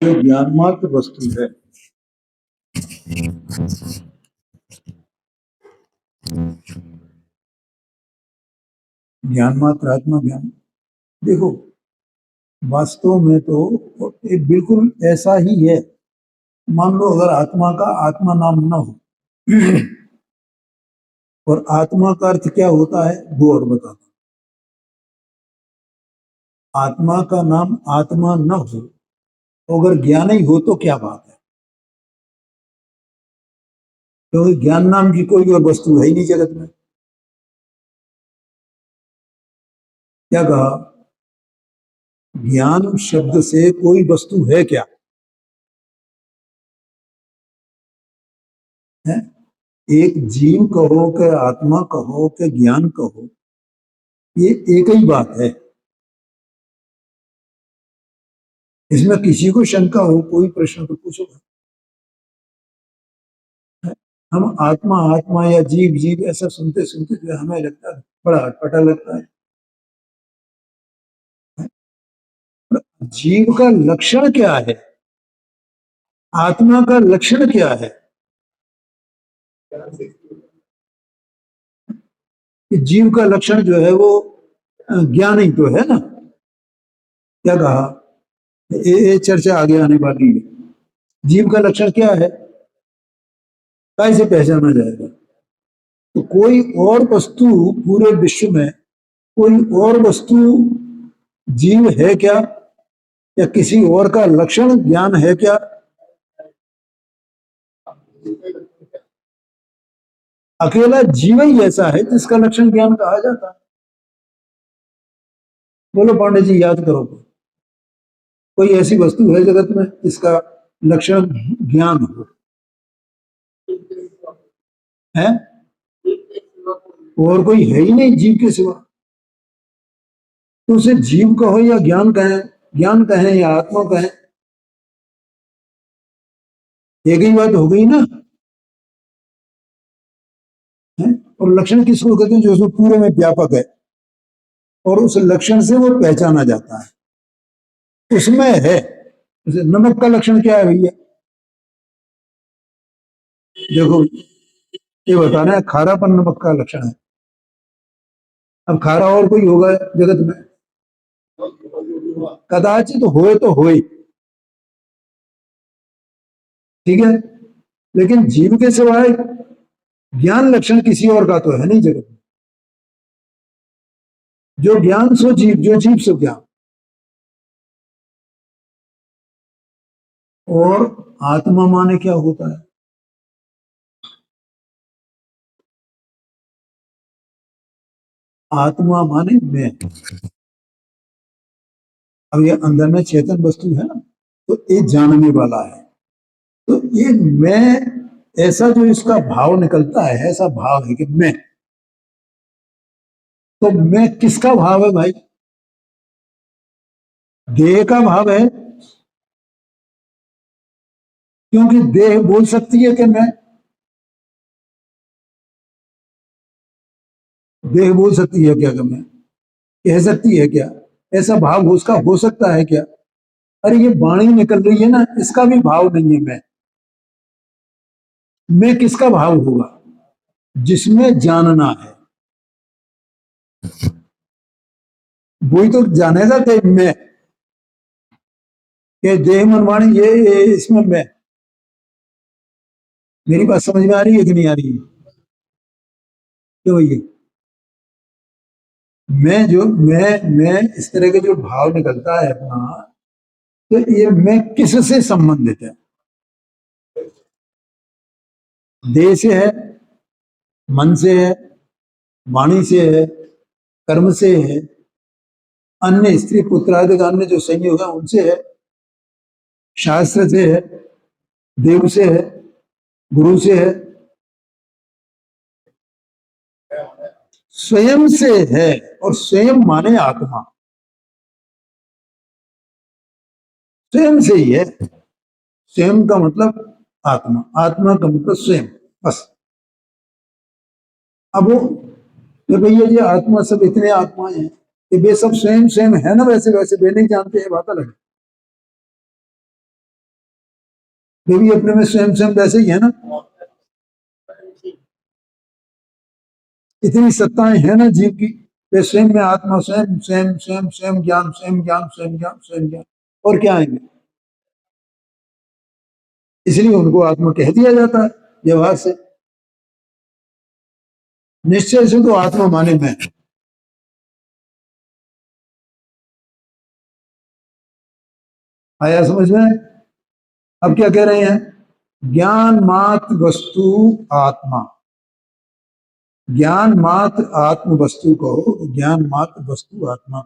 जो ज्ञान मात्र वस्तु है, ज्ञान मात्र आत्मा ज्ञान। देखो, वास्तव में तो ये बिल्कुल ऐसा ही है। मान लो अगर आत्मा का आत्मा नाम न हो और आत्मा का अर्थ क्या होता है वो और बताता। आत्मा का नाम आत्मा न हो, अगर ज्ञान ही हो तो क्या बात है, क्योंकि ज्ञान नाम की कोई और वस्तु है ही नहीं जगत में। क्या कहा? ज्ञान शब्द से कोई वस्तु है क्या? है? एक जीव कहो कि आत्मा कहो कि ज्ञान कहो, ये एक ही बात है। इसमें किसी को शंका हो, कोई प्रश्न तो पूछो। हम आत्मा आत्मा या जीव जीव ऐसा सुनते सुनते जो हमें लगता है बड़ा अटपटा लगता है। जीव का लक्षण क्या है? आत्मा का लक्षण क्या है? कि जीव का लक्षण जो है वो ज्ञान ही तो है ना। क्या कहा? ये चर्चा आगे आने वाली है। जीव का लक्षण क्या है, कैसे पहचाना जाएगा? तो कोई और वस्तु पूरे विश्व में, कोई और वस्तु जीव है क्या, या किसी और का लक्षण ज्ञान है क्या? अकेला जीव ही ऐसा है जिसका लक्षण ज्ञान कहा जाता है। बोलो पांडे जी, याद करो, कोई ऐसी वस्तु है जगत में जिसका लक्षण ज्ञान हो? है? और कोई है ही नहीं जीव के सिवा। तो उसे जीव कहो या ज्ञान कहें, ज्ञान कहें या आत्मा कहें, एक ही बात हो गई ना। है? और लक्षण किसको कहते हैं? जो उसमें पूरे में व्यापक है और उस लक्षण से वो पहचाना जाता है, उसमें है। जैसे नमक का लक्षण क्या है भैया? देखो, ये बताना है, खारापन नमक का लक्षण है। अब खारा और कोई होगा जगत में? कदाचित होए तो होए, ठीक है, लेकिन जीव के सिवाय ज्ञान लक्षण किसी और का तो है नहीं जगत में। जो ज्ञान सो जीव, जो जीव सो ज्ञान। और आत्मा माने क्या होता है? आत्मा माने मैं। अब ये अंदर में चेतन वस्तु है ना, तो ये जानने वाला है। तो ये मैं, ऐसा जो इसका भाव निकलता है, ऐसा भाव है कि मैं। तो मैं किसका भाव है भाई? देह का भाव है, क्योंकि देह बोल सकती है कि मैं। देह बोल सकती है क्या कि मैं? कह सकती है क्या? ऐसा भाव उसका हो सकता है क्या? अरे ये वाणी निकल रही है ना, इसका भी भाव नहीं है मैं किसका भाव होगा? जिसमें जानना है, वही तो जानेगा कि मैं। ये देह मन वाणी, ये इसमें मैं। मेरी बात समझ में आ रही है कि नहीं आ रही है? तो ये मैं इस तरह के जो भाव निकलता है अपना, तो ये मैं किससे संबंधित है? देह से है, मन से है, वाणी से है, कर्म से है, अन्य स्त्री पुत्र आदि का अन्य जो संयोग है उनसे है, शास्त्र से है, देव से है, गुरु से है, स्वयं से है। और स्वयं माने आत्मा, स्वयं से ही है। स्वयं का मतलब आत्मा, आत्मा का मतलब स्वयं, बस। अब वो, तो भैया ये आत्मा, सब इतने आत्माएं हैं कि वे सब स्वयं स्वयं है ना, वैसे वैसे वे नहीं जानते हैं, बात अलग है। वे भी अपने में स्वयं स्वयं वैसे ही है ना। इतनी सत्ताएं हैं ना जीव की, वे स्वयं में आत्मा, स्वयं स्वयं स्वयं स्वयं ज्ञान, स्वयं ज्ञान, स्वयं ज्ञान, स्वयं ज्ञान, और क्या आएंगे। इसलिए उनको आत्मा कह दिया जाता है व्यवहार से। निश्चय से तो आत्मा माने मैं। आया समझ में। अब क्या कह रहे हैं, ज्ञान मात्र वस्तु आत्मा, ज्ञान मात्र आत्म वस्तु कहो, ज्ञान मात्र वस्तु आत्मा।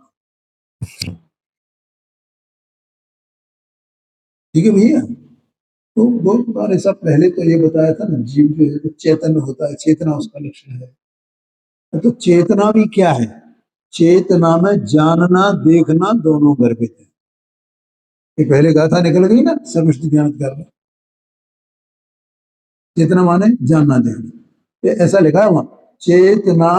ठीक है भैया। तो बहुत बार ऐसा पहले तो ये बताया था ना, जीव जो है तो चैतन्य होता है, चेतना उसका लक्षण है। तो चेतना भी क्या है, चेतना में जानना देखना दोनों गर्भित है। ये पहले कहा था, निकल गई ना सर्वश्रुति ज्ञान कर। चेतना माने जानना देखना, ये ऐसा लिखा है वहां। चेतना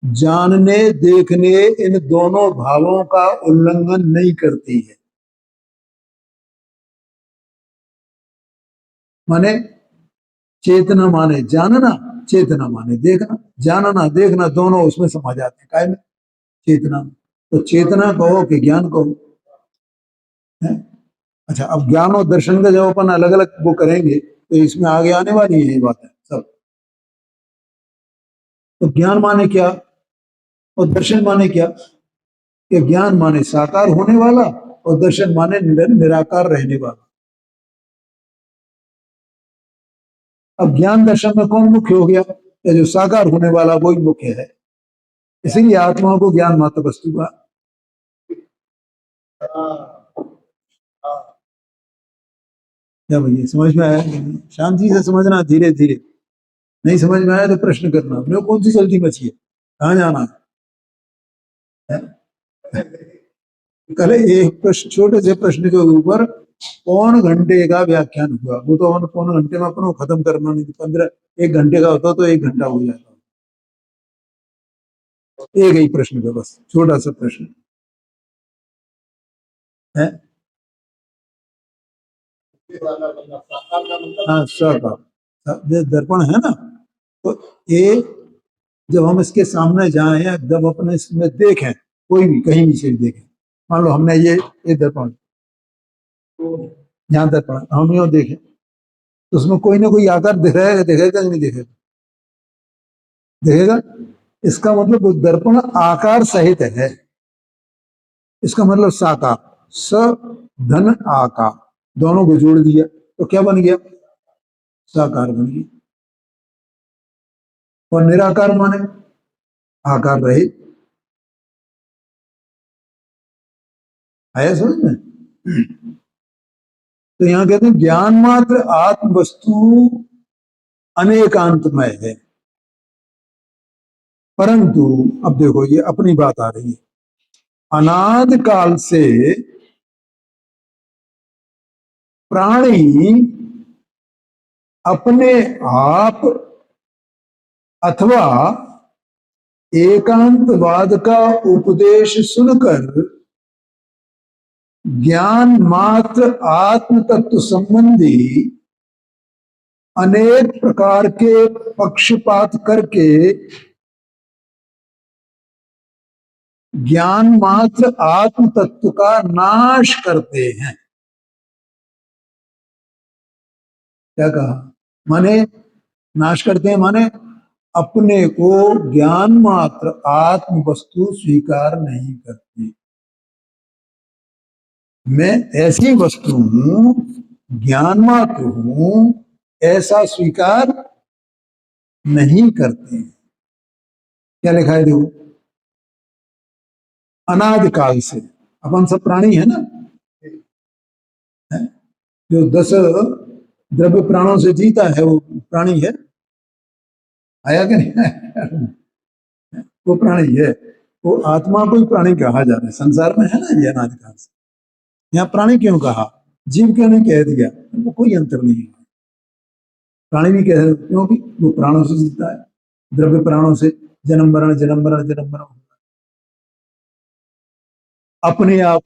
जानने देखने इन दोनों भावों का उल्लंघन नहीं करती है। माने चेतना माने जानना, चेतना माने देखना, जानना देखना दोनों उसमें समा जाते हैं, काय में, चेतना में। तो चेतना कहो कि ज्ञान कहो, है? अच्छा, अब ज्ञान और दर्शन का जब अपन अलग अलग वो करेंगे तो इसमें आगे आने वाली है ये बात है सब। तो ज्ञान माने क्या और दर्शन माने क्या, कि ज्ञान माने साकार होने वाला और दर्शन माने निराकार रहने वाला। अब ज्ञान दर्शन में कौन मुख्य हो गया, या जो साकार होने वाला वही मुख्य है। इसीलिए आत्मा को ज्ञान मात्र वस्तु का। क्या भैया समझ में आया, शांति से समझना, धीरे धीरे। नहीं समझ में आया तो प्रश्न करना, अपने कौन सी जल्दी मची है, कहाँ जाना है। कल एक प्रश्न, छोटे से प्रश्न के ऊपर पौन घंटे का व्याख्यान हुआ। वो तो पौन घंटे में अपन खत्म करना नहीं, 15 एक घंटे का होता तो 1 घंटा हो जाता। एक ही प्रश्न का बस, छोटा सा प्रश्न है। हाँ साकार, दर्पण है ना। तो ये जब हम इसके सामने जाए, जब अपने इसमें देखें, कोई भी कहीं भी चीज देखें, मान लो हमने ये दर्पण, यहाँ दर्पण हम यूँ देखें, तो उसमें कोई ना कोई आकार दिखेगा, दिखेगा नहीं दिखेगा, दिखेगा। इसका मतलब वो दर्पण आकार सहित है। इसका मतलब साकार, स धन आकार दोनों को जोड़ दिया तो क्या बन गया, साकार बन गया। और निराकार माने आकार रहित। आया समझ में। तो यहां कहते हैं ज्ञान मात्र आत्म वस्तु अनेकांतमय है, परंतु अब देखो ये अपनी बात आ रही है। अनाद काल से प्राणी अपने आप अथवा एकांतवाद का उपदेश सुनकर ज्ञान मात्र आत्म तत्व संबंधी अनेक प्रकार के पक्षपात करके ज्ञान मात्र आत्म तत्व का नाश करते हैं। क्या कहा, माने नाश करते हैं, माने अपने को ज्ञान मात्र आत्म वस्तु स्वीकार नहीं करते। मैं ऐसी वस्तु हूं, ज्ञान मात्र हूं, ऐसा स्वीकार नहीं करते। क्या लिखा है देखो, अनादि काल से अपन सब प्राणी है ना, है? जो 10 द्रव्य प्राणों से जीता है वो प्राणी है। आया कि नहीं वो प्राणी है। वो आत्मा को ही प्राणी कहा जा रहा है, संसार में है ना ये अनादि काल से। यहाँ प्राणी क्यों कहा, जीव क्यों नहीं कह दिया, वो कोई अंतर नहीं है। प्राणी भी कह, क्योंकि वो प्राणों से जीता है, द्रव्य प्राणों से, जन्म मरण जन्म मरण जन्म मरण, अपने आप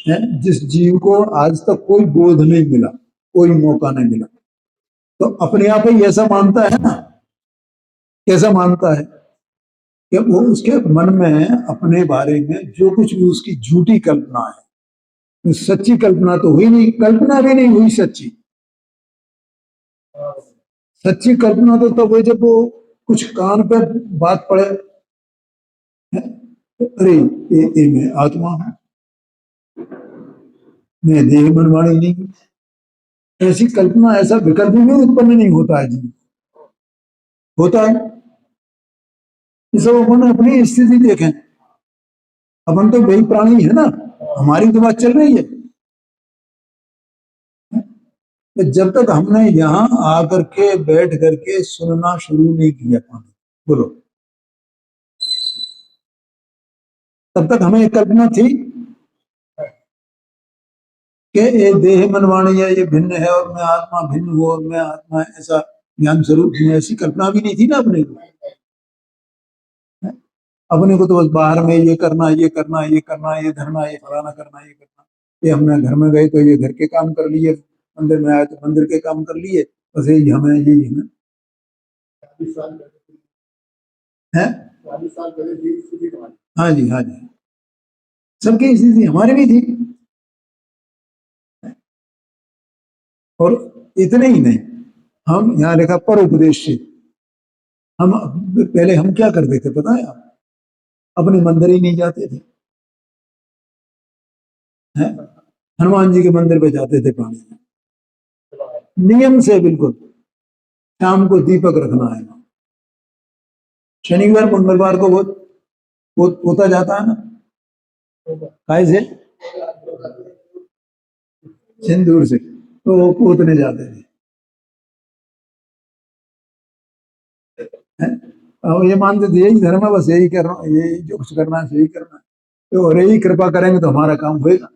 है। जिस जीव को आज तक कोई बोध नहीं मिला, कोई मौका नहीं मिला। तो अपने आप ही ऐसा मानता है ना, कैसा मानता है कि वो उसके मन में अपने बारे में जो कुछ भी उसकी झूठी कल्पना है, तो सच्ची कल्पना तो हुई नहीं, कल्पना भी नहीं हुई सच्ची। सच्ची कल्पना तो तब हुई जब वो कुछ कान पे बात पड़े, अरे ये मैं आत्मा हूं, मैं देह मन वाणी नहीं हूं। ऐसी कल्पना, ऐसा विकल्प भी उत्पन्न नहीं होता है जी, होता है। इस सब अपन अपनी स्थिति देखें, अपन तो वही प्राणी है ना, हमारी तो बात चल रही है। तो जब तक हमने यहाँ आकर के बैठ करके सुनना शुरू नहीं किया पानी, बोलो, तब तक हमें एक कल्पना थी कि ये देह मन वाणी है, ये भिन्न है और मैं आत्मा भिन्न हूं और मैं आत्मा ऐसा ज्ञान स्वरूप हूं, ऐसी कल्पना भी नहीं थी ना अपने को। अपने को तो बस बाहर में ये करना, ये करना, ये करना, ये धरना, ये फलाना करना, ये करना। ये हमने घर में गए तो ये घर के काम कर लिए, मंदिर में आए तो मंदिर के काम कर लिए, बस यही हमें, यही हमें है। हाँ जी, हाँ जी, सबकी स्थिति हमारी भी थी। और इतने ही नहीं, हम यहाँ लिखा पर उपदेश से, हम पहले हम क्या करते थे पता है आप, अपने मंदिर ही नहीं जाते थे, हैं? हनुमान जी के मंदिर पे जाते थे पानी नियम से, बिल्कुल शाम को दीपक रखना है, शनिवार मंगलवार को वो पोता जाता है ना, काय से, सिंदूर से, तो वो पोतने जाते थे, हैं? और ये मानते थे यही धर्म है, बस यही करना, यही जो कुछ करना है यही करना है, तो और यही कृपा करेंगे तो हमारा काम होएगा,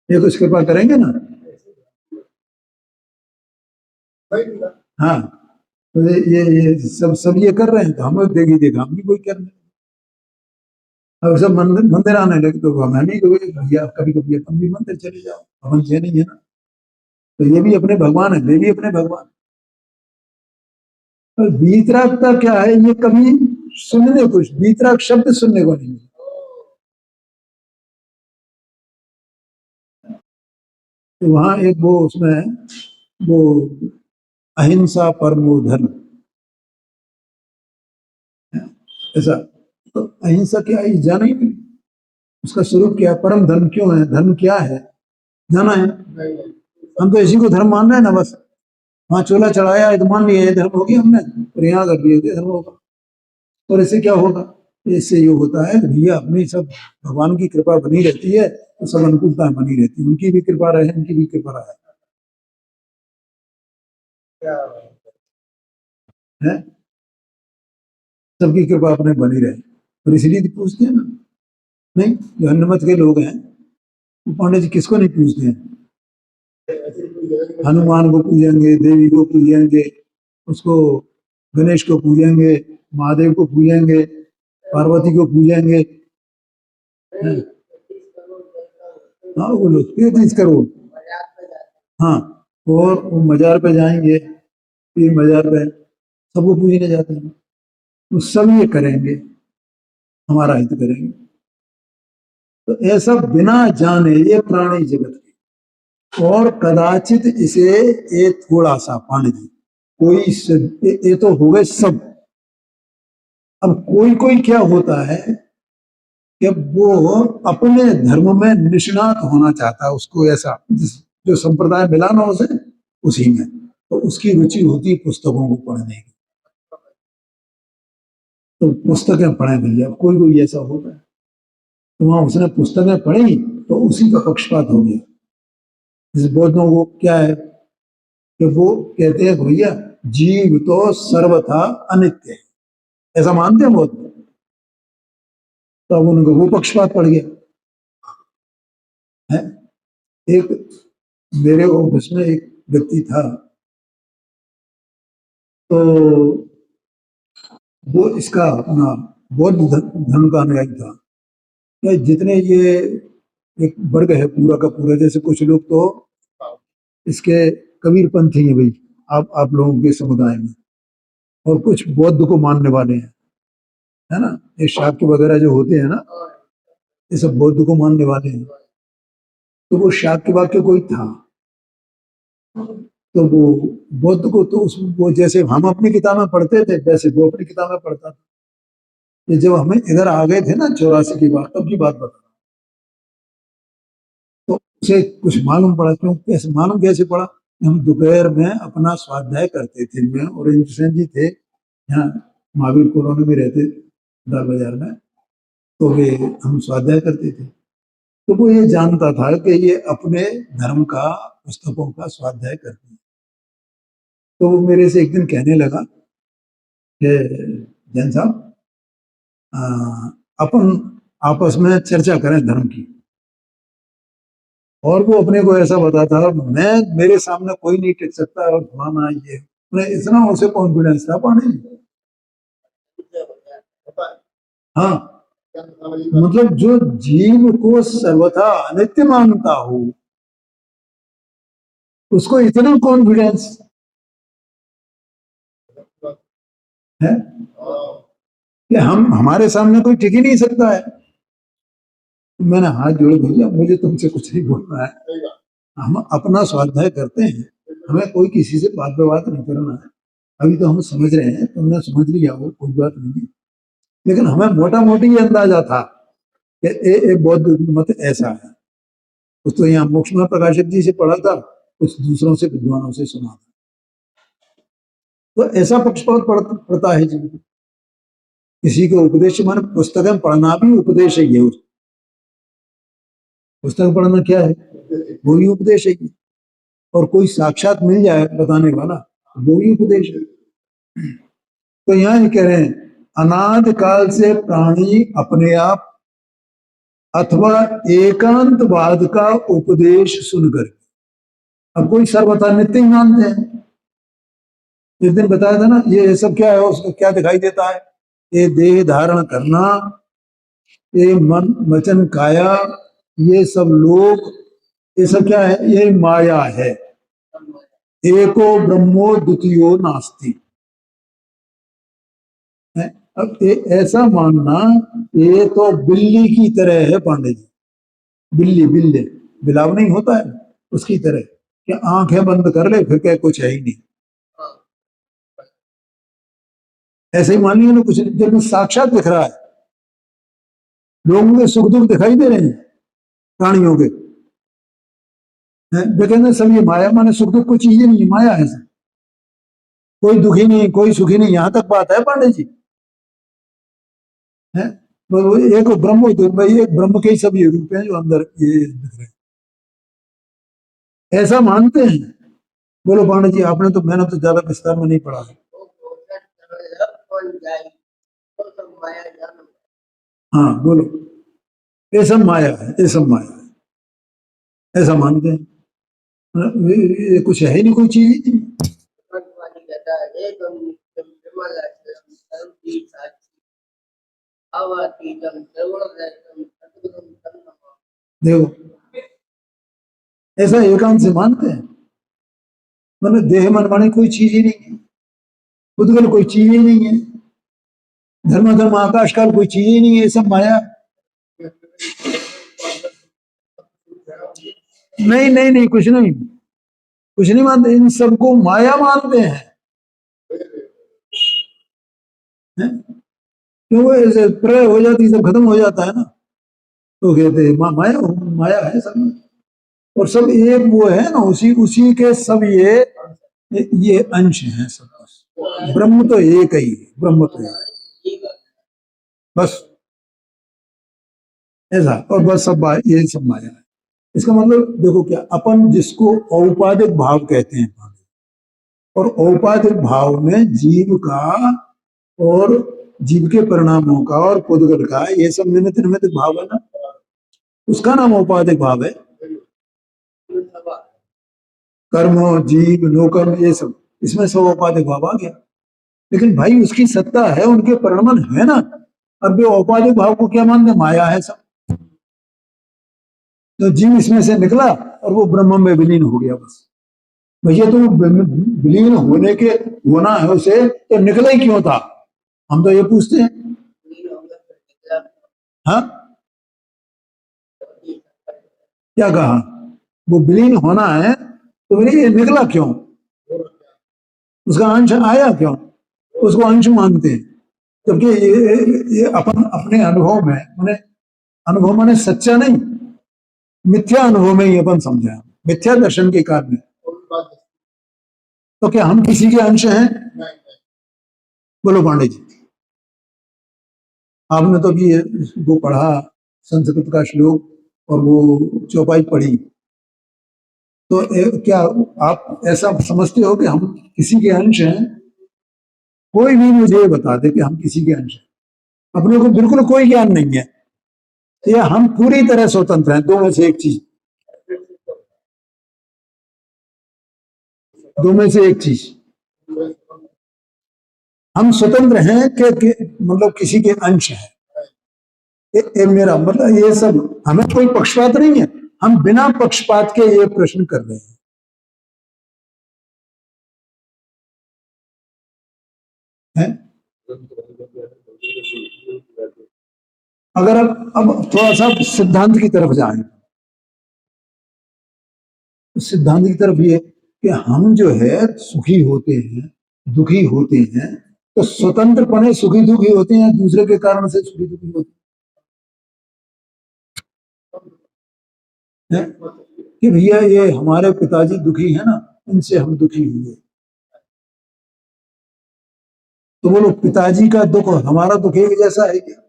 ये कुछ कृपा करेंगे ना। हाँ, तो ये सब ये कर रहे हैं तो हम देखी देखा हम भी कोई कर रहे हैं। अब सब मंदिर मंदिर आने लगे तो हमें भी भैया कभी कभी अपन भी मंदिर चले जाओ, अपन से नहीं है ना, तो ये भी अपने भगवान है, वे भी अपने भगवान। तो वीतरागता क्या है, ये कभी सुनने कुछ वीतराग शब्द सुनने को नहीं मिला। तो वहां एक वो उसमें वो अहिंसा परमो धर्म, ऐसा, तो अहिंसा क्या है जाना ही नहीं, उसका स्वरूप क्या है, परम धर्म क्यों है, धर्म क्या है जाना है। हम तो इसी को धर्म मान रहे हैं ना, बस वहां चोला चढ़ाया तो मान लिया ये धर्म हो गया हमने, और यहाँ कर दिया ये धर्म होगा। और इससे क्या होगा, इससे ये होता है भैया अपनी सब भगवान की कृपा बनी रहती है, तो सब अनुकूलता बनी रहती है, उनकी भी कृपा रहे, उनकी भी कृपा रहे, है सबकी कृपा अपने बनी रहे। और इसलिए तो पूछते हैं ना, नहीं जो हनुमत के लोग हैं वो पांडे जी किसको नहीं पूछते हैं, हनुमान को पूजेंगे, देवी को पूजेंगे, उसको गणेश को पूजेंगे, महादेव को पूजेंगे, पार्वती को पूजेंगे, हाँ बोलो 33 करोड़, हाँ, और वो मजार पे जाएंगे, पीर मजार पे सबको पूजने जाते हैं, तो सब ये करेंगे, हमारा हित करेंगे। तो ऐसा बिना जाने ये प्राणी जगत के, और कदाचित इसे ये थोड़ा सा पानी दी कोई ये तो हो गए सब। अब कोई कोई क्या होता है कि वो अपने धर्म में निष्णात होना चाहता है, उसको ऐसा जो संप्रदाय मिला ना उसे उसी में, तो उसकी रुचि होती है पुस्तकों को पढ़ने की, तो पुस्तकें पढ़े भैया, कोई कोई ऐसा होता है, तो वहां उसने पुस्तकें पढ़ी तो उसी का पक्षपात हो गया। इस बौद्धों को क्या है कि वो कहते हैं भैया जीव तो सर्वथा अनित्य है, ऐसा मानते हैं बौद्ध, तो अब उनको वो पक्षपात पड़ गया है। एक मेरे ऑफिस में एक व्यक्ति था, तो वो इसका अपना बौद्ध धर्म का अनुयायी था, जितने ये एक वर्ग है पूरा का पूरा। जैसे कुछ लोग तो इसके कबीरपंथी हैं भाई, आप लोगों के समुदाय में, और कुछ बौद्ध को मानने वाले हैं, है ना। ये शाक्य वगैरह जो होते हैं ना, ये सब बौद्ध को मानने वाले हैं। तो वो शाक्य वाक्य कोई था, तो वो बौद्ध को तो उस वो जैसे हम अपनी किताबें पढ़ते थे वैसे वो अपनी किताबें पढ़ता था। ये जब हमें इधर आ गए थे ना 84 की बात, तब की बात बता, तो उसे कुछ मालूम पड़ा। क्यों, कैसे मालूम, कैसे पड़ा? हम दोपहर में अपना स्वाध्याय करते थे, मैं और इंद्रसेन जी थे यहाँ महावीर कॉलोनी में रहते, दार बाजार में। तो वे हम स्वाध्याय करते थे, तो वो ये जानता था कि ये अपने धर्म का पुस्तकों का स्वाध्याय करते हैं। तो वो मेरे से एक दिन कहने लगा कि जैन साहब, अपन आपस में चर्चा करें धर्म की। और वो अपने को ऐसा बताता, मैं मेरे सामने कोई नहीं टिक सकता और फलाना ये, मैं इतना उसे कॉन्फिडेंस था पाने। हाँ, मतलब जो जीव को सर्वथा अनित्य मानता हो उसको इतना कॉन्फिडेंस है कि हम हमारे सामने कोई टिक ही नहीं सकता है। मैंने हाथ जोड़े, भैया मुझे तुमसे कुछ नहीं बोलना है, हम अपना स्वाध्याय करते हैं, हमें कोई किसी से बात विवाद नहीं करना है। अभी तो हम समझ रहे हैं, तुमने समझ लिया वो कोई बात नहीं, लेकिन हमें मोटा मोटी ये अंदाजा था कि ए बौद्ध मत ऐसा है। कुछ तो यहाँ मोक्ष में प्रकाशक जी से पढ़ा था, कुछ दूसरों से विद्वानों से सुना था। तो ऐसा पक्षपात पड़ता है जी। किसी को उपदेश, मान पुस्तकें पढ़ना भी उपदेश ही है। पुस्तक पढ़ना क्या है? वो भी उपदेश है। और कोई साक्षात मिल जाए बताने वाला, वो भी उपदेश है। तो यहाँ ये कह रहे हैं, अनाद काल से प्राणी अपने आप अथवा एकांतवाद का उपदेश सुनकर, अब कोई सर्वथा नित्य ही मानते हैं। एक दिन बताया था ना, ये सब क्या है, उसको क्या दिखाई देता है? ये देह धारण करना, ये मन वचन काया, ये सब लोग, ये सब क्या है? ये माया है। एको ब्रह्मो द्वितीयो नास्ति। अब ऐसा मानना, ये तो बिल्ली की तरह है पांडे जी। बिल्ली, बिल्ले बिलाव नहीं होता है उसकी तरह, कि आंखें बंद कर ले फिर क्या कुछ है ही नहीं, ऐसे ही मान लिया ना कुछ। जब साक्षात दिख रहा है, लोगों के सुख दुख दिखाई दे रहे हैं, प्राणियों के, वे कहते सब ये माया, माने सुख दुख कोई चीज ही नहीं, माया है सब। कोई दुखी नहीं, कोई सुखी नहीं, यहां तक बात है पांडे जी। है एक ब्रह्म, भाई एक ब्रह्म के ही सब ये रूप हैं जो अंदर ये दिख रहे हैं, ऐसा मानते हैं। बोलो पांडे जी, आपने तो, मैंने तो ज्यादा विस्तार में नहीं पढ़ा है। हाँ बोलो, ये सब माया है, ये सब माया है, ऐसा मानते हैं। ये कुछ है ही नहीं, कोई चीज ही नहीं। देखो, ऐसा एकांत से मानते हैं, मतलब देह मन वाणी कोई चीज ही नहीं है, उद्गल कोई चीज ही नहीं है, धर्म धर्म आकाश काल कोई चीज ही नहीं है, ये सब माया। नहीं नहीं नहीं, कुछ नहीं, कुछ नहीं मानते, इन सबको माया मानते हैं। क्यों? वो ऐसे प्रलय हो जाती, सब खत्म हो जाता है ना, तो कहते हैं माया, माया है सब में। और सब एक वो है ना, उसी उसी के सब ये अंश हैं सब। बस ब्रह्म तो एक ही है, ब्रह्म तो एक, बस ऐसा। और बस सब ये सब माया है। इसका मतलब देखो क्या, अपन जिसको औपाधिक भाव कहते हैं, और औपाधिक भाव में जीव का और जीव के परिणामों का और पुद्गल का, ये सब निमित्त निमित्त भाव है ना, उसका नाम औपाधिक भाव है। कर्म, जीव, लोकम, ये सब, इसमें सब औपाधिक भाव आ गया। लेकिन भाई उसकी सत्ता है, उनके परिणमन है ना। अब वे औपाधिक भाव को क्या मानते? माया है सब। तो जीव इसमें से निकला और वो ब्रह्म में विलीन हो गया। बस भैया, तो विलीन होने के होना है उसे, तो निकला ही क्यों था, हम तो ये पूछते हैं। हाँ, क्या कहा, वो विलीन होना है तो बोले ये निकला क्यों, उसका अंश आया क्यों, उसको अंश मानते हैं। जबकि ये अपन अपने अनुभव में, मैंने अनुभव माने सच्चा नहीं, मिथ्या अनुभव में ही अपन समझा, मिथ्या दर्शन के कारण। तो क्या हम किसी के अंश हैं? बोलो पांडे जी, आपने तो भी वो पढ़ा संस्कृत का श्लोक और वो चौपाई पढ़ी, तो क्या आप ऐसा समझते हो कि हम किसी के अंश हैं? कोई भी मुझे ये बता दे कि हम किसी के अंश हैं, अपने को बिल्कुल कोई ज्ञान नहीं है, या हम पूरी तरह स्वतंत्र हैं। दो में से एक चीज, दो में से एक चीज, हम स्वतंत्र हैं कि मतलब किसी के अंश हैं। मेरा मतलब ये सब, हमें कोई पक्षपात नहीं है, हम बिना पक्षपात के ये प्रश्न कर रहे हैं। है? अगर अब थोड़ा सा सिद्धांत की तरफ जाएं, तो सिद्धांत की तरफ ये कि हम जो है सुखी होते हैं, दुखी होते हैं, तो स्वतंत्रपने सुखी दुखी होते हैं, दूसरे के कारण से सुखी दुखी होते हैं। कि भैया ये हमारे पिताजी दुखी है ना, इनसे हम दुखी हुए, तो बोलो पिताजी का दुख हमारा दुख एक जैसा है क्या?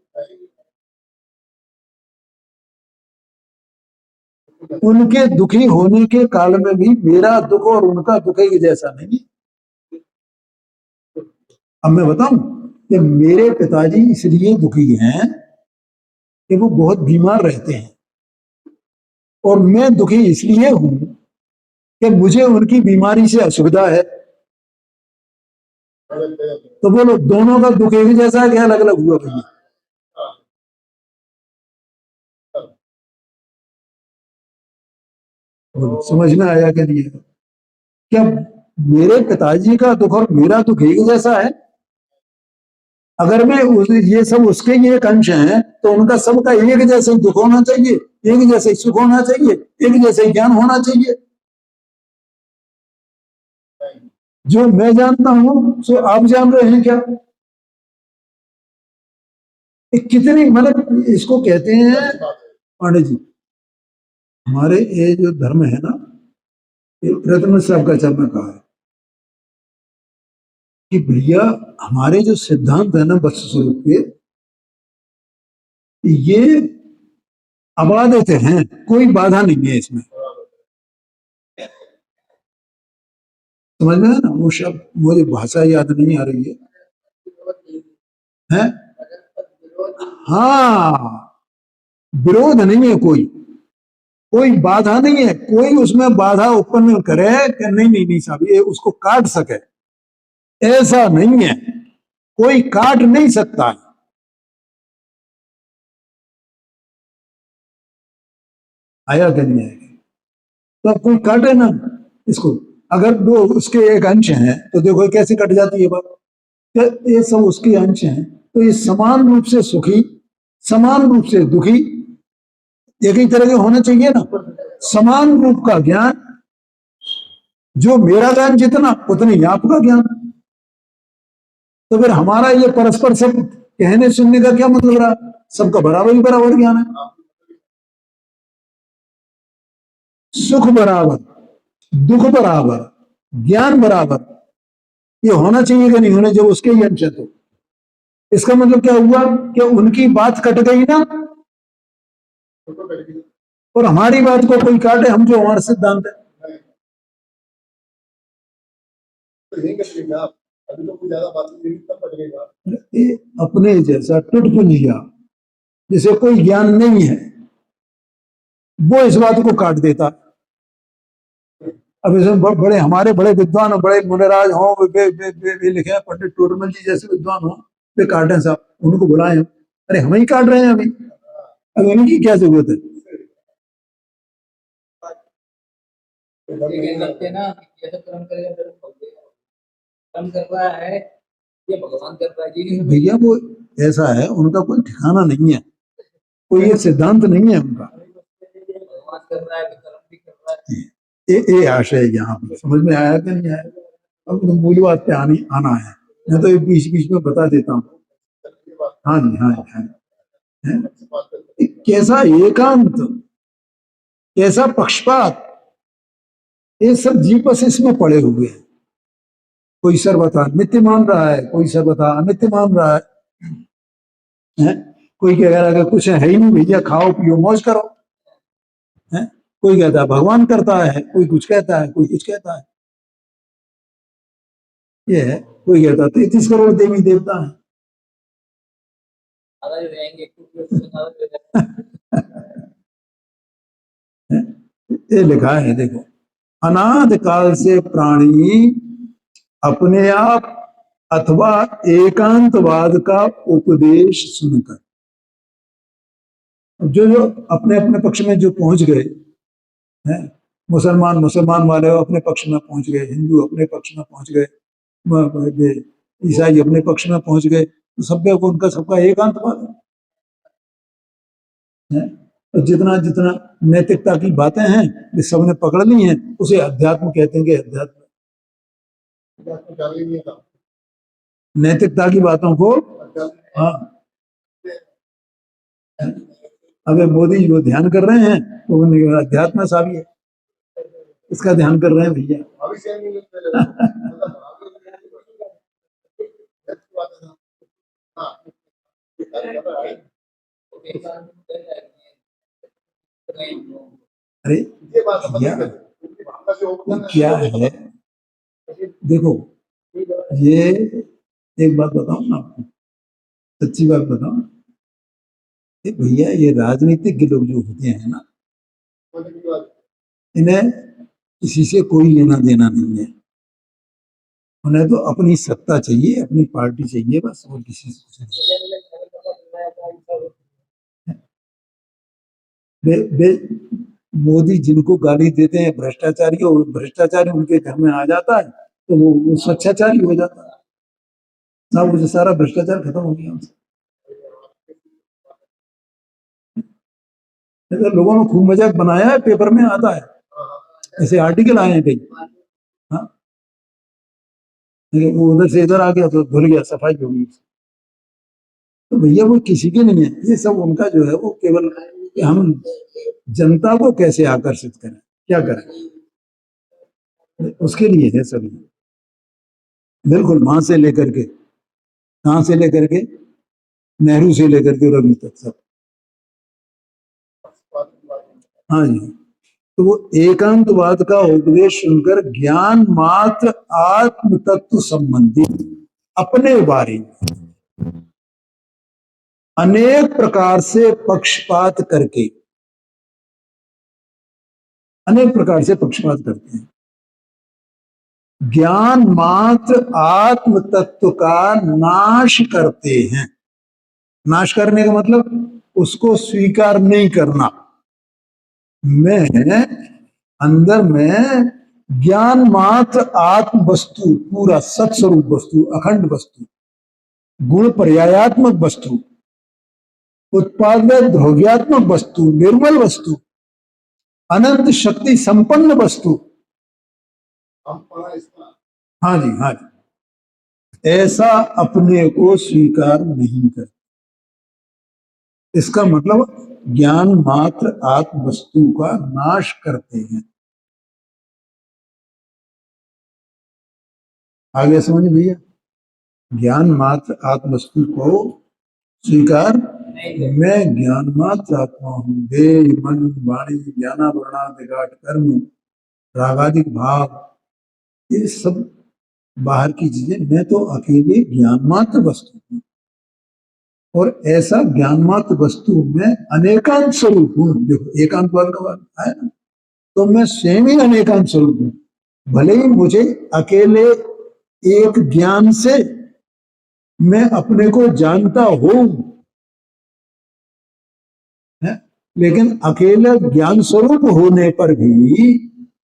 उनके दुखी होने के काल में भी मेरा दुख और उनका दुख एक जैसा नहीं। अब मैं बताऊं कि मेरे पिताजी इसलिए दुखी हैं कि वो बहुत बीमार रहते हैं, और मैं दुखी इसलिए हूं कि मुझे उनकी बीमारी से असुविधा है। तो बोलो दोनों का दुख एक जैसा है क्या अलग अलग हुआ भैया? समझ में आया कि नहीं? क्या मेरे पिताजी का दुख और मेरा दुख एक जैसा है? अगर मैं ये सब उसके ही एक अंश हैं, तो उनका सबका एक जैसे दुख होना चाहिए, एक जैसे सुख होना चाहिए, एक जैसे ज्ञान होना चाहिए। जो मैं जानता हूं सो आप जान रहे हैं क्या? कितनी मतलब इसको कहते हैं पांडे जी, हमारे ये जो धर्म है ना, ये रत्न साहब का चलना कहा है कि भैया हमारे जो सिद्धांत है ना वत्स स्वरूप के, ये अबाधित हैं, कोई बाधा नहीं है इसमें। समझ में है ना? वो शब्द मुझे भाषा याद नहीं आ रही है? हाँ, विरोध नहीं है, कोई कोई बाधा नहीं है, कोई उसमें बाधा उत्पन्न करे कि नहीं नहीं नहीं साहब ये उसको काट सके, ऐसा नहीं है, कोई काट नहीं सकता है। आया कि नहीं आएगा? तो अब कोई काटे ना इसको, अगर दो उसके एक अंश हैं तो देखो कैसे कट जाती है बात। ये सब उसके अंश हैं, तो ये समान रूप से सुखी, समान रूप से दुखी, एक ही तरह के होना चाहिए ना। समान रूप का ज्ञान, जो मेरा ज्ञान जितना उतनी आपका ज्ञान, तो फिर हमारा ये परस्पर सब कहने सुनने का क्या मतलब रहा? सबका बराबर ही बराबर ज्ञान है, सुख बराबर, दुख बराबर, ज्ञान बराबर, ये होना चाहिए कि नहीं होना, जब उसके ही अंश है तो इसका मतलब क्या हुआ कि उनकी बात कट गई ना, और हमारी बात को कोई काटे, हम जो हमारा सिद्धांत है अपने जैसा टुटपुंजिया जिसे कोई ज्ञान नहीं है, वो इस बात को काट देता। अब इसमें बड़े हमारे बड़े विद्वान, बड़े मुनिराज हों, वे लिखे हैं, पंडित टोडरमल जी जैसे विद्वान हों, वे काटें साहब, उनको बुलाएं, अरे हम ही काट रहे हैं अभी, अब उनकी क्या जरूरत है? लेकिन लगते हैं ना कि जैसे कर्म करेगा तो फल देगा। कर्म कर रहा है ये भगवान कर रहा है जी। भैया वो ऐसा है, उनका कोई ठिकाना नहीं है, कोई ये सिद्धांत नहीं है उनका। भगवान कर रहा है तो कर्म भी कर रहा है। ये आशय यहाँ पर समझ में आया कि नहीं आया? अब तो मूल बात पे आना है, मैं तो ये बीच बीच में बता देता हूँ। हाँ जी, हाँ जी, हाँ जी। कैसा एकांत, कैसा पक्षपात, ये सब जीव बस इसमें पड़े हुए हैं। कोई सर्वथा नित्य मान रहा है, कोई सर्वथा अनित्य मान रहा है? कोई कह रहा है कुछ है ही नहीं भैया, खाओ पियो मौज करो है? कोई कहता है भगवान करता है, कोई कुछ कहता है, कोई कुछ कहता है। ये है, कोई कहता है 33 करोड़ देवी देवता है। ये लिखा है देखो, अनाद काल से प्राणी अपने आप अथवा एकांतवाद का उपदेश सुनकर, जो जो अपने अपने पक्ष में जो पहुंच गए हैं, मुसलमान वाले अपने पक्ष में पहुंच गए, हिंदू अपने पक्ष में पहुंच गए, ईसाई अपने पक्ष में पहुंच गए, तो सब को उनका सबका एकांतवाद है। तो जितना जितना नैतिकता की बातें हैं वे सबने पकड़ ली हैं, उसे अध्यात्म कहते हैं कि अध्यात्म नैतिकता की बातों को। हाँ, अगर मोदी जो ध्यान कर रहे हैं तो अध्यात्म सा भी है, इसका ध्यान कर रहे हैं भैया। अरे क्या है, देखो ये एक बात बताऊं ना आपको, सच्ची बात बताऊं भैया, ये राजनीतिक लोग जो होते हैं ना, इन्हें किसी से कोई लेना देना नहीं है। उन्हें तो अपनी सत्ता चाहिए, अपनी पार्टी चाहिए बस, और किसी से कुछ नहीं। मोदी जिनको गाली देते हैं भ्रष्टाचारी, और भ्रष्टाचारी उनके घर में आ जाता है तो वो स्वच्छाचारी हो जाता है ना, वो सारा भ्रष्टाचार खत्म हो गया उनसे। तो लोगों ने खूब मजाक बनाया है, पेपर में आता है, ऐसे आर्टिकल आए हैं कई। हाँ, वो उधर से इधर आ गया तो धुल गया, सफाई हो गई। तो भैया वो किसी के नहीं है, ये सब उनका जो है वो केवल कि हम जनता को कैसे आकर्षित करें, क्या करें, उसके लिए है सभी। बिल्कुल, वहां से लेकर के, कहां से लेकर के, नेहरू से लेकर के रवि तक सब। हाँ जी, तो वो एकांतवाद का उपदेश सुनकर ज्ञान मात्र आत्म तत्व संबंधी अपने बारे में अनेक प्रकार से पक्षपात करके, अनेक प्रकार से पक्षपात करते हैं, ज्ञान मात्र आत्म तत्व का नाश करते हैं। नाश करने का मतलब उसको स्वीकार नहीं करना। मैं अंदर में ज्ञान मात्र आत्म वस्तु, पूरा सत्स्वरूप वस्तु, अखंड वस्तु, गुण पर्यायात्मक वस्तु, उत्पाद ध्रुव्यात्मक वस्तु, निर्मल वस्तु, अनंत शक्ति संपन्न वस्तु। हाँ जी, हाँ जी, ऐसा अपने को स्वीकार नहीं करते। इसका मतलब ज्ञान मात्र आत्म वस्तु का नाश करते हैं। आगे समझ भैया, ज्ञान मात्र आत्म वस्तु को स्वीकार, मैं ज्ञान मात्र आत्मा हूं, देह मन वाणी ज्ञानावरणादिघाट कर्म रागादिक भाव, ये सब बाहर की चीजें, मैं तो अकेले ज्ञान मात्र वस्तु हूं, और ऐसा ज्ञान मात्र वस्तु में अनेकांत स्वरूप हूं। देखो एकांत वाला का बात है ना, तो मैं स्वयं ही अनेकांत स्वरूप हूं, भले ही मुझे अकेले एक ज्ञान से मैं अपने को जानता हूं, लेकिन अकेले ज्ञान स्वरूप होने पर भी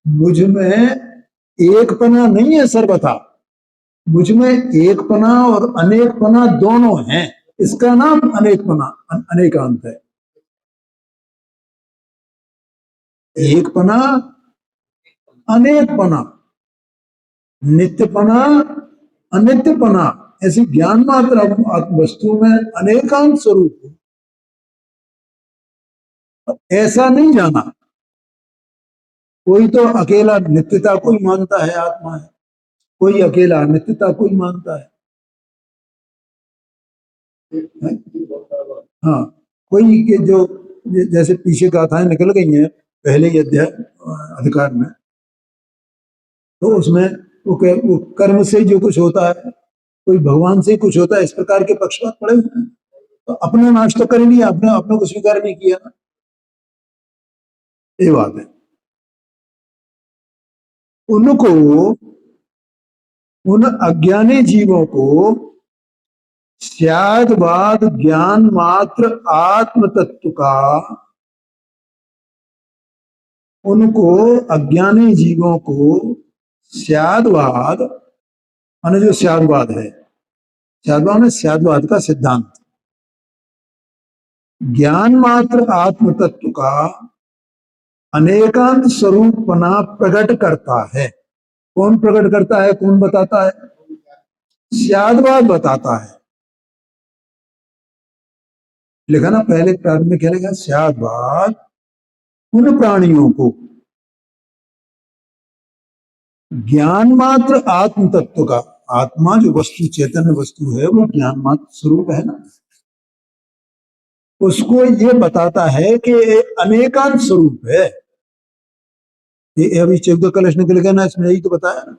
मुझ में एकपना नहीं है सर्वथा, मुझ में एकपना और अनेकपना दोनों हैं, इसका नाम अनेकपना अनेकांत है। एकपना, अनेकपना, नित्यपना, अनित्यपना, ऐसी ज्ञान मात्र वस्तु में अनेकांत स्वरूप ऐसा नहीं जाना। कोई तो अकेला नित्यता को ही मानता है आत्मा है, कोई अकेला अनित्यता को ही मानता है। हाँ, कोई के जो जैसे पीछे गाथाएं निकल गई हैं पहले ही अध्याय अधिकार में, तो उसमें वो कर्म से जो कुछ होता है, कोई भगवान से कुछ होता है, इस प्रकार के पक्षपात पड़े हुए हैं। तो अपना नाश तो कर लिया, अपने को स्वीकार नहीं किया ना, ये बात है। उनको, उन अज्ञानी जीवों को स्यादवाद ज्ञान मात्र आत्म तत्व का, उनको अज्ञानी जीवों को स्यादवाद, माने जो स्यादवाद है, स्यादवाद में स्यादवाद का सिद्धांत, ज्ञान मात्र आत्म तत्व का अनेकांत स्वरूपना प्रकट करता है। कौन प्रकट करता है, कौन बताता है? स्यादवाद बताता है। लिखा ना पहले प्रारंभ में, क्या लिखा? स्यादवाद उन प्राणियों को ज्ञान मात्र आत्म तत्व का, आत्मा जो वस्तु चैतन्य वस्तु है वो ज्ञान मात्र स्वरूप है ना, उसको ये बताता है कि अनेकांत स्वरूप है। ये अभी 14 कलश निकल गया ना, इसमें यही तो बताया ना।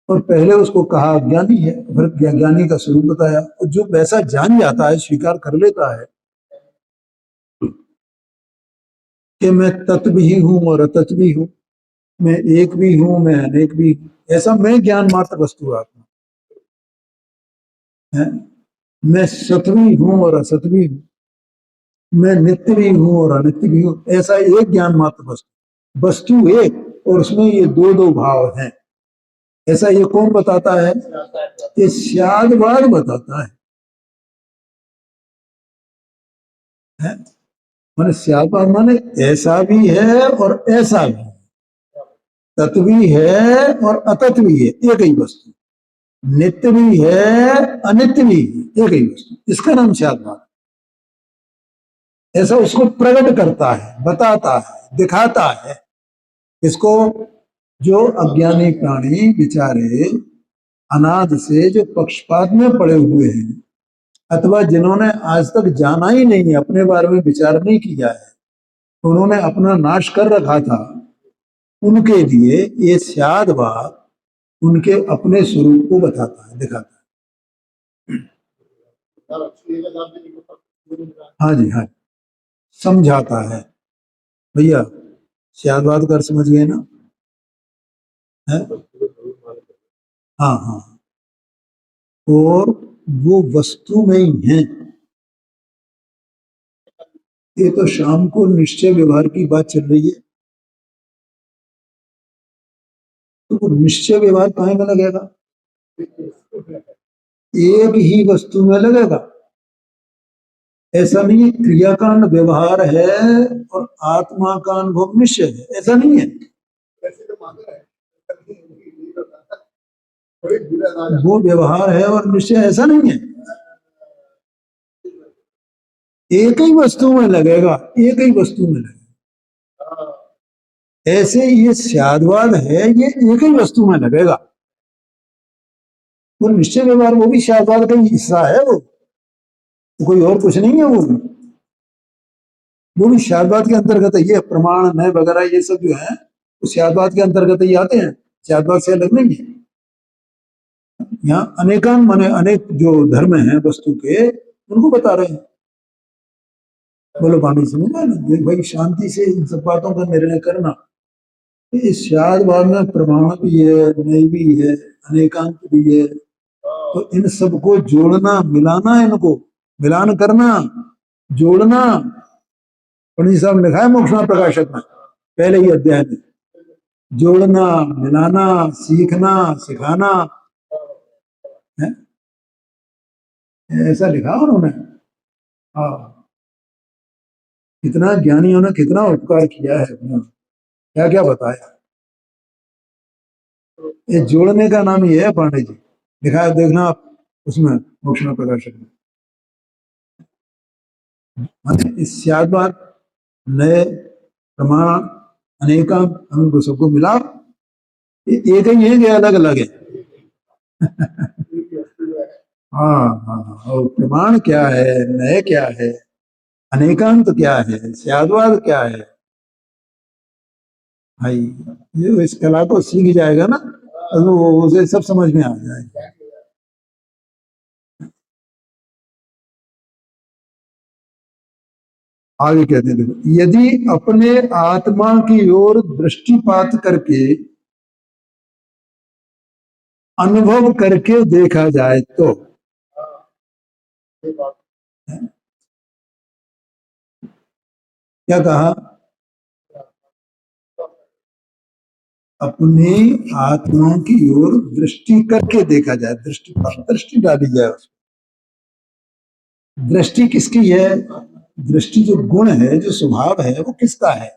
और पहले उसको कहा ज्ञानी है, फिर ज्ञानी का स्वरूप बताया। और जो वैसा जान जाता है, स्वीकार कर लेता है कि मैं तत्व ही हूं और अतत्व भी हूं, मैं एक भी हूं, मैं अनेक भी हूं, ऐसा मैं ज्ञान मात्र वस्तु आत्मा है। मैं सत भी हूं और असत भी हूं, मैं नित्य भी हूं और अनित्य भी हूं, ऐसा एक ज्ञान मात्र वस्तु, वस्तु एक और उसमें ये दो दो भाव हैं। ऐसा ये कौन बताता है? ये स्यादवाद बताता है? माने स्यादवाद माने ऐसा भी है और ऐसा भी है, तत्व भी है और अतत्व भी है, एक ही वस्तु, नित्य भी है अनित्य भी है, एक ही वस्तु, इसका नाम स्यादवाद। ऐसा उसको प्रकट करता है, बताता है, दिखाता है। इसको जो अज्ञानी प्राणी बेचारे अनादि से जो पक्षपात में पड़े हुए हैं, अथवा जिन्होंने आज तक जाना ही नहीं, अपने बारे में विचार नहीं किया है, उन्होंने अपना नाश कर रखा था, उनके लिए ये स्यादवाद उनके अपने स्वरूप को बताता है, दिखाता है। हाँ जी, हाँ, समझाता है। भैया स्यादवाद कर समझ गए ना? है? हाँ हाँ, और वो वस्तु में ही है। ये तो शाम को निश्चय व्यवहार की बात चल रही है, तो वो निश्चय व्यवहार कहाँ में लगेगा? एक ही वस्तु में लगेगा। ऐसा नहीं क्रियाकांड व्यवहार है और आत्मा का अनुभव निश्चय है, ऐसा नहीं है। वो व्यवहार है और निश्चय ऐसा नहीं है। एक ही वस्तु में लगेगा, एक ही वस्तु में लगेगा। ऐसे ये स्यादवाद है, ये एक ही वस्तु में लगेगा। वो निश्चय व्यवहार वो भी स्यादवाद का ही हिस्सा है, वो कोई और कुछ नहीं है। वो भी स्यादवाद के अंतर्गत है। ये प्रमाण नय वगैरह ये सब जो है वो स्यादवाद के अंतर्गत ही आते हैं, स्यादवाद से अलग नहीं है। यहाँ अनेकान माने अनेक जो धर्म है वस्तु के, उनको बता रहे हैं। बोलो वाणी समझ में ना, भाई शांति से इन सब बातों का निर्णय करना। इस स्यादवाद में प्रमाण भी है, नय भी है, अनेकांत भी है, तो इन सबको जोड़ना, मिलाना, इनको मिलान करना, जोड़ना। पंडित साहब लिखा है मोक्षणा प्रकाशक में, पहले ही अध्याय में, जोड़ना, मिलाना, सीखना, सिखाना, है? ऐसा लिखा उन्होंने। हाँ, कितना ज्ञानियों ने कितना उपकार किया है अपना, क्या क्या बताया। ये जोड़ने का नाम ये है पांडे जी, लिखा है, देखना आप उसमें मोक्षण प्रकाशक में। इस बात नए प्रमाण अनेकांत हमको सबको मिला, ये एक ही है कि अलग अलग है? हाँ हाँ हाँ, और प्रमाण क्या है, नए क्या है, अनेकांत क्या है, स्याद्वाद क्या है भाई, ये इस कला को सीख जाएगा ना तो उसे सब समझ में आ जाएगा। आगे कहते हैं, देखो, यदि अपने आत्मा की ओर दृष्टिपात करके अनुभव करके देखा जाए तो, क्या कहा, अपने आत्मा की ओर दृष्टि करके देखा जाए, दृष्टि डाली जाए उसमें। दृष्टि किसकी है? दृष्टि जो गुण है, जो स्वभाव है, वो किसका है?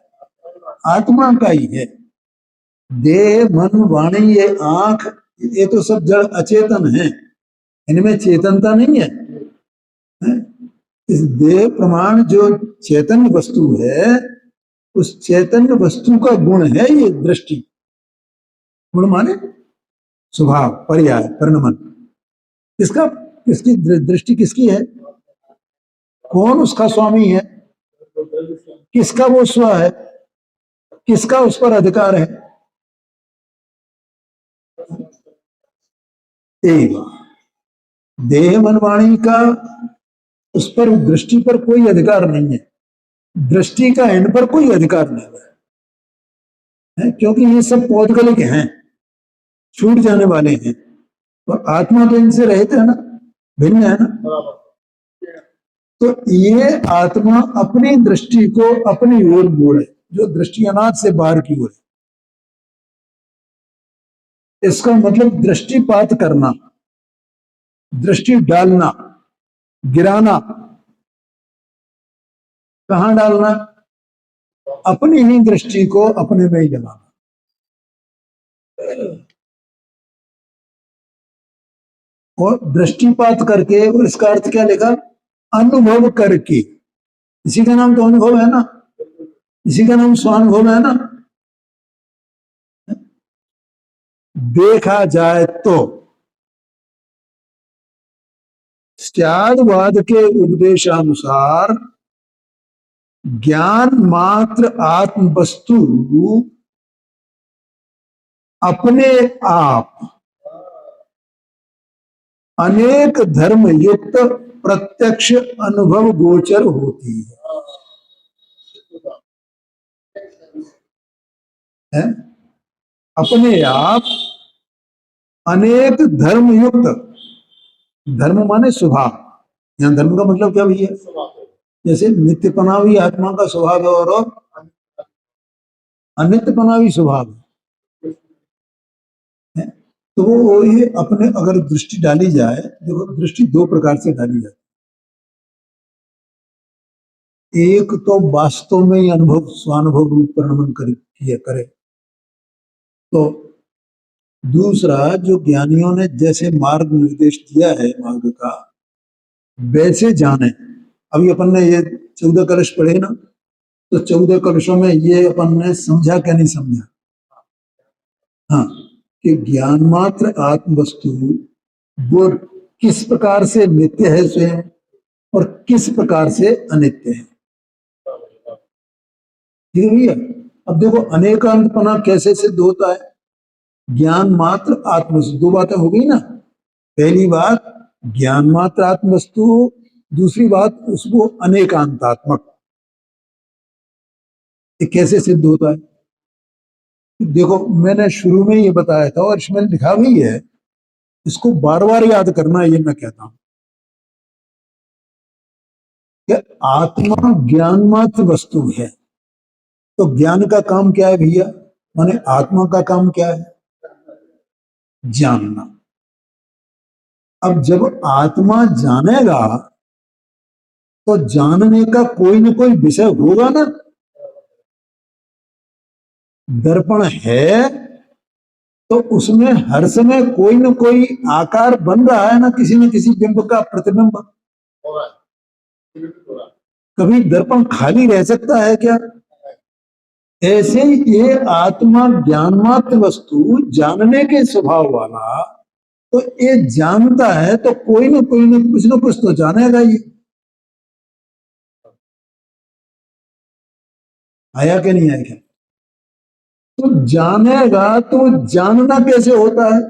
आत्मा का ही है। देह, मन, वाणी, ये आंख, ये तो सब जड़ अचेतन है, इनमें चेतनता नहीं है, है? इस देह प्रमाण जो चैतन्य वस्तु है, उस चैतन्य वस्तु का गुण है ये दृष्टि। गुण माने स्वभाव, पर्याय, परिणमन। इसका, किसकी दृष्टि किसकी है? कौन उसका स्वामी है? किसका वो स्व है? किसका उस पर अधिकार है? एक देह मन वाणी का उस पर, दृष्टि पर कोई अधिकार नहीं है, दृष्टि का इन पर कोई अधिकार नहीं है, क्योंकि ये सब पौद्गलिक हैं, छूट जाने वाले हैं, और आत्मा तो इनसे रहित है ना, भिन्न है ना। तो ये आत्मा अपनी दृष्टि को अपनी ओर मोड़े, जो दृष्टि अनाथ से बाहर की ओर, इसका मतलब दृष्टिपात करना, दृष्टि डालना, गिराना। कहां डालना? अपनी ही दृष्टि को अपने में ही लगाना। और दृष्टिपात करके, और इसका अर्थ क्या लिखा? अनुभव करके। इसी का नाम तो अनुभव है ना, इसी का नाम स्वानुभव है ना। देखा जाए तो स्याद्वाद के उपदेशानुसार ज्ञान मात्र आत्म वस्तु अपने आप अनेक धर्म युक्त प्रत्यक्ष अनुभव गोचर होती है? अपने आप अनेक धर्म युक्त, धर्म माने स्वभाव, यहां धर्म का मतलब क्या भैया? जैसे नित्यपना भी आत्मा का स्वभाव है, और अनित्यपना भी स्वभाव है। तो वो ये अपने, अगर दृष्टि डाली जाए, देखो दृष्टि दो प्रकार से डाली जाती है। एक तो वास्तव में ही अनुभव, स्वानुभव रूप परिणमन करे। तो दूसरा, जो ज्ञानियों ने जैसे मार्ग निर्देश दिया है मार्ग का, वैसे जाने। अभी अपन ने ये 14 कलश पढ़े ना, तो 14 कलशों में ये अपन ने समझा क्या नहीं समझा? हाँ, कि ज्ञान मात्र आत्म वस्तु वो किस प्रकार से नित्य है स्वयं, और किस प्रकार से अनित्य है। ठीक है भैया? अब देखो अनेकांतपना कैसे सिद्ध होता है? ज्ञान मात्र आत्म वस्तु, दो बातें हो गई ना। पहली बात ज्ञान मात्र आत्म वस्तु, दूसरी बात उसको अनेकांतात्मक। ये कैसे सिद्ध होता है? देखो मैंने शुरू में ये बताया था, और इसमें लिखा भी है, इसको बार बार याद करना, ये मैं कहता हूं कि आत्मा ज्ञान मात्र वस्तु है, तो ज्ञान का काम क्या है भैया? माने आत्मा का काम क्या है? जानना। अब जब आत्मा जानेगा तो जानने का कोई न कोई विषय होगा ना। दर्पण है तो उसमें हर समय कोई न कोई आकार बन रहा है ना, किसी न किसी बिंब का प्रतिबिंब। कभी दर्पण खाली रह सकता है क्या? ऐसे ही ये आत्मा ज्ञान मात्र वस्तु जानने के स्वभाव वाला, तो ये जानता है तो कोई न कोई न कुछ तो जानेगा ही। आया कि नहीं आया? तो जानेगा तो जानना कैसे होता है?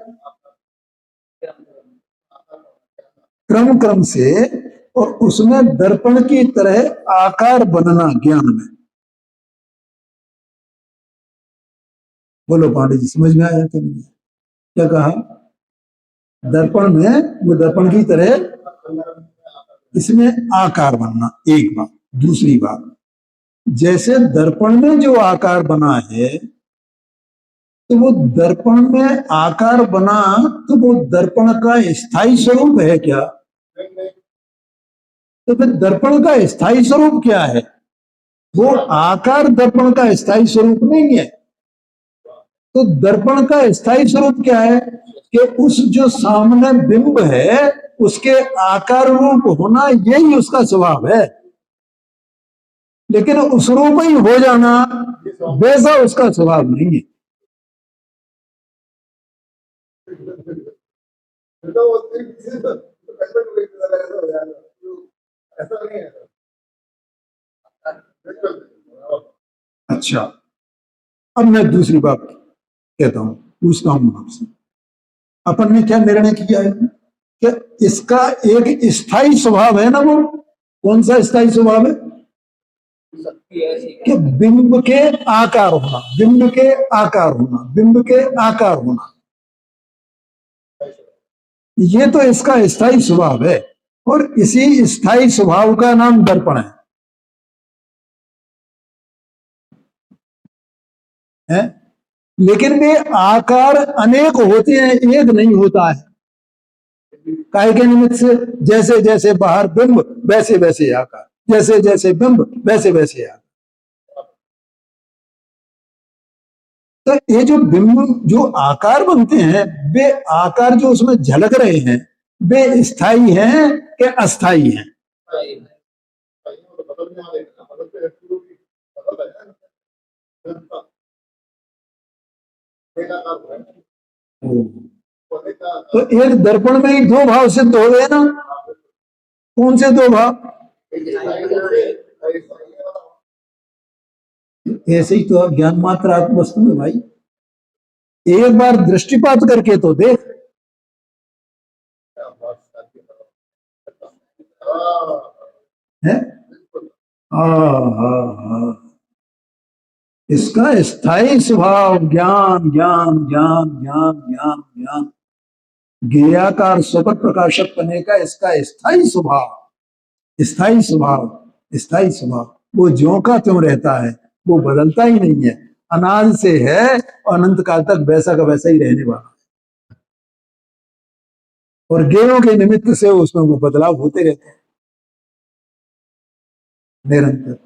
क्रम क्रम से, और उसमें दर्पण की तरह आकार बनना ज्ञान में। बोलो पांडे जी, समझ में आया कि नहीं? क्या कहा? दर्पण में वो दर्पण की तरह इसमें आकार बनना, एक बात। दूसरी बात, जैसे दर्पण में जो आकार बना है, तो वो दर्पण में आकार बना, तो वो दर्पण का स्थायी स्वरूप है क्या? तो फिर दर्पण का स्थायी स्वरूप क्या है? वो आकार दर्पण का स्थायी स्वरूप नहीं है। तो दर्पण का स्थायी स्वरूप क्या है? कि उस जो सामने बिंब है उसके आकार रूप होना, यही उसका स्वभाव है। लेकिन उस रूप ही हो जाना, वैसा उसका स्वभाव नहीं है। अच्छा, अब मैं दूसरी बात कहता हूं, पूछता हूं आपसे। अपन ने क्या निर्णय किया है कि इसका एक स्थायी स्वभाव है ना। वो कौन सा स्थायी स्वभाव है? कि बिंब के आकार होना, बिंब के आकार होना, बिंब के आकार होना, ये तो इसका स्थायी स्वभाव है। और इसी स्थायी स्वभाव का नाम दर्पण है? लेकिन वे आकार अनेक होते हैं, एक नहीं होता है। काय के निमित्त से? जैसे जैसे बाहर बिंब वैसे वैसे आकार, जैसे जैसे बिंब वैसे वैसे आकार। तो ये जो बिंब, जो आकार बनते हैं, वे आकार जो उसमें झलक रहे हैं, वे स्थायी हैं कि अस्थायी हैं? तो एक दर्पण में ही दो भाव सिद्ध हो गए ना। कौन से दो भाव? ऐसे ही तो ज्ञान मात्र आत्म वस्तु में भाई, एक बार दृष्टिपात करके तो देख। है? इसका स्थायी स्वभाव ज्ञान ज्ञान ज्ञान ज्ञान ज्ञान ज्ञान, ज्ञेयाकार स्वपट प्रकाशक बने का इसका स्थायी स्वभाव, स्थायी स्वभाव, स्थायी स्वभाव। वो ज्यों का त्यों रहता है, वो बदलता ही नहीं है, अनाद से है और अनंत काल तक वैसा का वैसा ही रहने वाला। और ज्ञेयों के निमित्त से उसमें वो बदलाव होते रहते हैं निरंतर।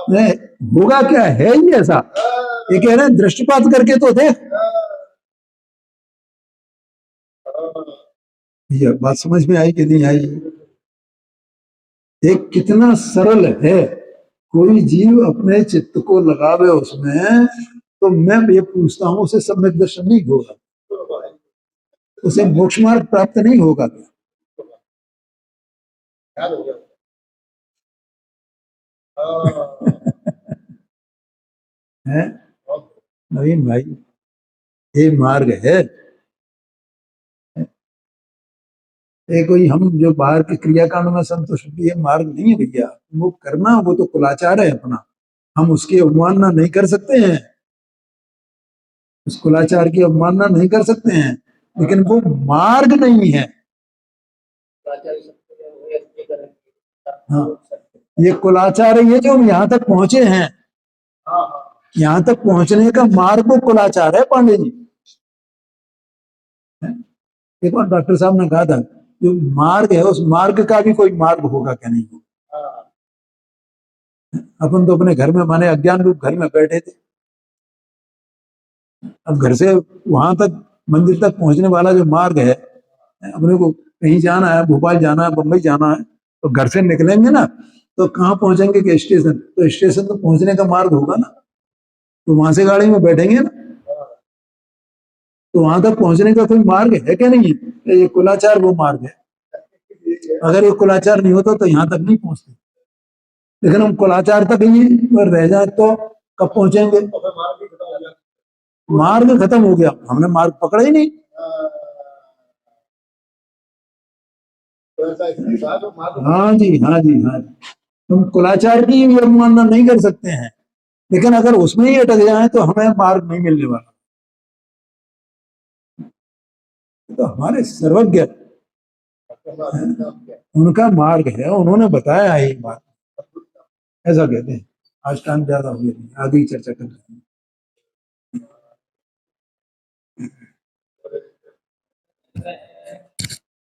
नहीं होगा क्या, है ही ऐसा। ये कह रहे हैं दृष्टिपात करके तो देख। ये बात समझ में आई कि नहीं आई? एक कितना सरल है, कोई जीव अपने चित्त को लगावे उसमें, तो मैं ये पूछता हूं उसे सम्यक दर्शन नहीं होगा, उसे मोक्ष मार्ग प्राप्त नहीं होगा क्या? है नवीन भाई, ये मार्ग है। ये कोई हम जो बाहर के क्रियाकांड में संतुष्ट, ये मार्ग नहीं है भैया। वो करना, वो तो कुलाचार है अपना, हम उसकी अवमानना नहीं कर सकते हैं, उस कुलाचार की अवमानना नहीं कर सकते हैं, लेकिन वो मार्ग नहीं है। आचार्य सत्य वो ये करेंगे। हाँ, ये कुलाचार है, ये जो हम यहाँ तक पहुंचे हैं, हाँ हाँ यहाँ तक पहुंचने का मार्ग वो कुलाचार है पांडे जी। एक बार डॉक्टर साहब ने कहा था, जो मार्ग है उस मार्ग का भी कोई मार्ग होगा क्या? नहीं होगा। हाँ अपन तो अपने घर में माने अज्ञान रूप घर में बैठे थे, अब घर से वहां तक मंदिर तक पहुंचने वाला जो मार्ग है, अपने को कहीं जाना है, भोपाल जाना है, बम्बई जाना है, तो घर से निकलेंगे ना, तो कहाँ पहुंचेंगे कि स्टेशन, तो स्टेशन तो पहुंचने का मार्ग होगा ना, तो वहां से गाड़ी में बैठेंगे ना, तो वहां तक पहुंचने का कोई मार्ग है क्या? नहीं है। ये कुलाचार वो मार्ग है। अगर ये कुलाचार नहीं होता तो यहाँ तक नहीं पहुंचते, लेकिन हम कुलाचार तक ही पर रह जाए तो कब पहुंचेंगे? मार्ग खत्म हो गया, हमने मार्ग पकड़ा ही नहीं। हाँ जी, हाँ जी, हाँ जी। तुम कुलाचार की भी अवमानना नहीं कर सकते हैं, लेकिन अगर उसमें ही अटक जाए तो हमें मार्ग नहीं मिलने वाला। तो हमारे सर्वज्ञ उनका मार्ग है, उन्होंने बताया है ये बात, ऐसा कहते हैं। आज टाइम ज्यादा हो गया, आगे ही चर्चा करते हैं।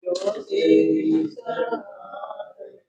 जो